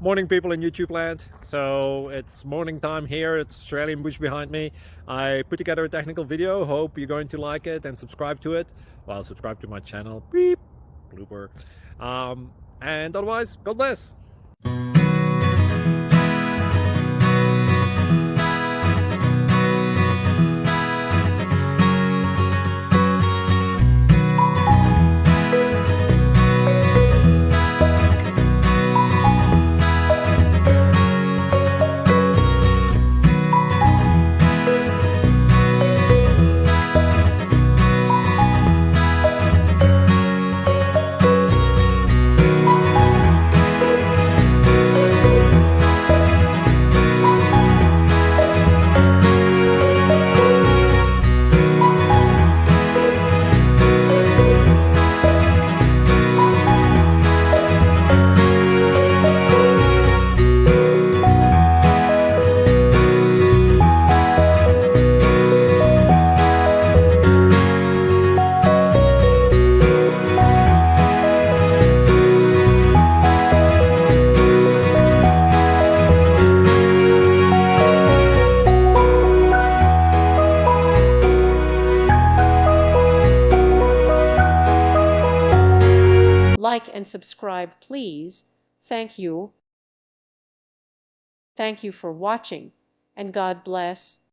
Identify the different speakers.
Speaker 1: Morning, people in YouTube land. So it's morning time here. It's Australian bush behind me. I put together a technical video. Hope you're going to like it and subscribe to it. Well, subscribe to my channel. Beep, blooper. And otherwise, God bless.
Speaker 2: Like and subscribe, please. Thank you. Thank you for watching, and God bless.